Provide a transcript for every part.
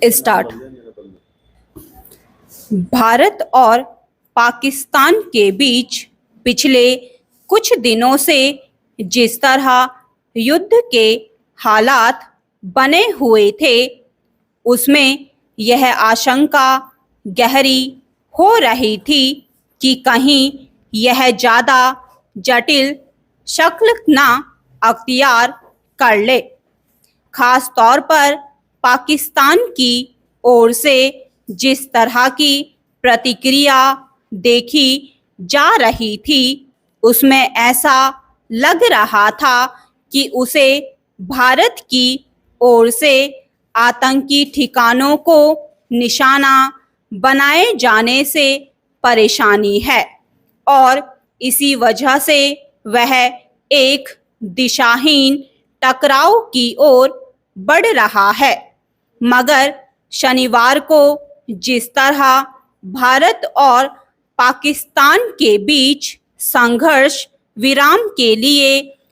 Start. Bharat और पाकिस्तान के बीच पिछले कुछ दिनों से जिस तरह युद्ध के हालात बने हुए थे, उसमें यह आशंका गहरी हो रही थी कि कहीं यह ज़्यादा जटिल शक्ल ना अख्तियार कर ले। खास तौर पर पाकिस्तान की ओर से जिस तरह की प्रतिक्रिया देखी जा रही थी, उसमें ऐसा लग रहा था कि उसे भारत की ओर से आतंकी ठिकानों को निशाना बनाए जाने से परेशानी है और इसी वजह से वह एक दिशाहीन टकराव की ओर बढ़ रहा है। मगर शनिवार को जिस तरह भारत और पाकिस्तान के बीच संघर्ष विराम के लिए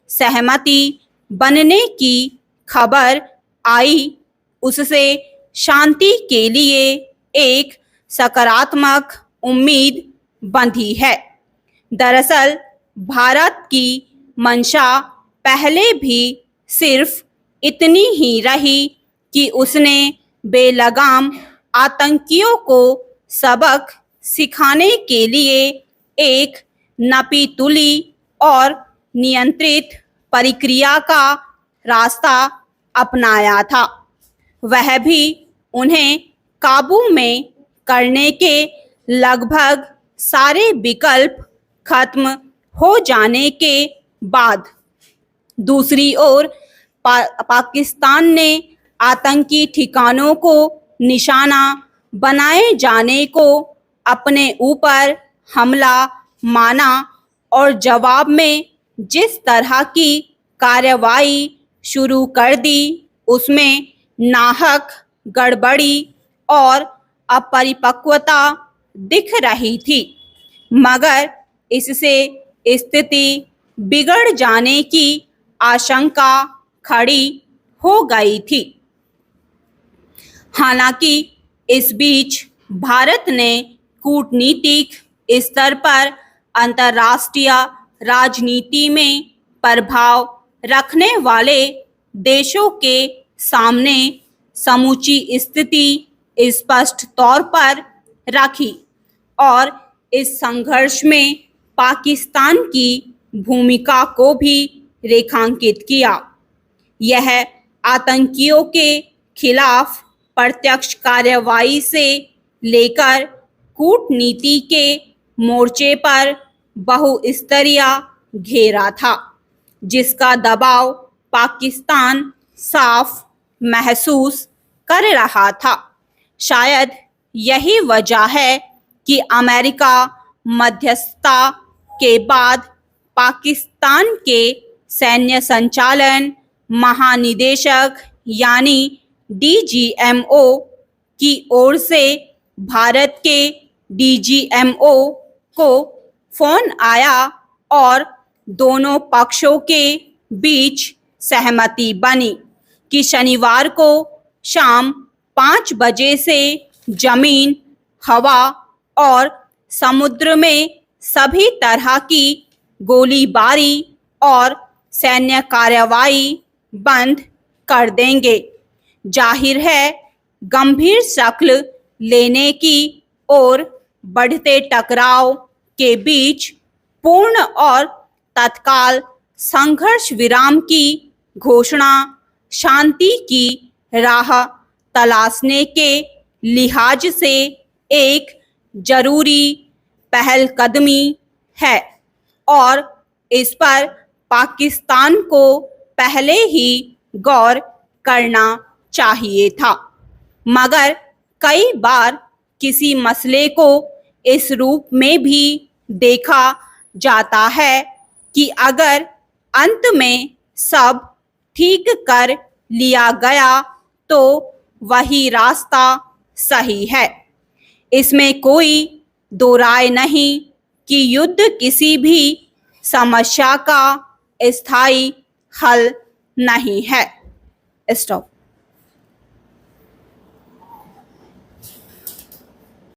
सहमति बनने की खबर आई, उससे शांति के लिए एक सकारात्मक उम्मीद बंधी है। दरअसल भारत की मंशा पहले भी सिर्फ इतनी ही रही कि उसने बेलगाम आतंकियों को सबक सिखाने के लिए एक नपी तुली और नियंत्रित प्रक्रिया का रास्ता अपनाया था। वह भी उन्हें काबू में करने के लगभग सारे विकल्प खत्म हो जाने के बाद। दूसरी ओर पाकिस्तान ने आतंकी ठिकानों को निशाना बनाए जाने को अपने ऊपर हमला माना और जवाब में जिस तरह की कार्रवाई शुरू कर दी, उसमें नाहक गड़बड़ी और अपरिपक्वता दिख रही थी। मगर इससे स्थिति बिगड़ जाने की आशंका खड़ी हो गई थी। हालांकि इस बीच भारत ने कूटनीतिक स्तर पर अंतर्राष्ट्रीय राजनीति में प्रभाव रखने वाले देशों के सामने समूची स्थिति स्पष्ट तौर पर रखी और इस संघर्ष में पाकिस्तान की भूमिका को भी रेखांकित किया। यह आतंकियों के खिलाफ प्रत्यक्ष कार्रवाई से लेकर कूटनीति के मोर्चे पर बहुस्तरीय घेरा था, जिसका दबाव पाकिस्तान साफ महसूस कर रहा था। शायद यही वजह है कि अमेरिका मध्यस्थता के बाद पाकिस्तान के सैन्य संचालन महानिदेशक यानी डीजीएमओ की ओर से भारत के डीजीएमओ को फोन आया और दोनों पक्षों के बीच सहमति बनी कि शनिवार को शाम 5 बजे से जमीन, हवा और समुद्र में सभी तरह की गोलीबारी और सैन्य कार्रवाई बंद कर देंगे। जाहिर है, गंभीर शक्ल लेने की ओर बढ़ते टकराव के बीच पूर्ण और तत्काल संघर्ष विराम की घोषणा शांति की राह तलाशने के लिहाज से एक जरूरी पहलकदमी है और इस पर पाकिस्तान को पहले ही गौर करना चाहिए था। मगर कई बार किसी मसले को इस रूप में भी देखा जाता है कि अगर अंत में सब ठीक कर लिया गया तो वही रास्ता सही है। इसमें कोई दो राय नहीं कि युद्ध किसी भी समस्या का स्थायी हल नहीं है। स्टॉप।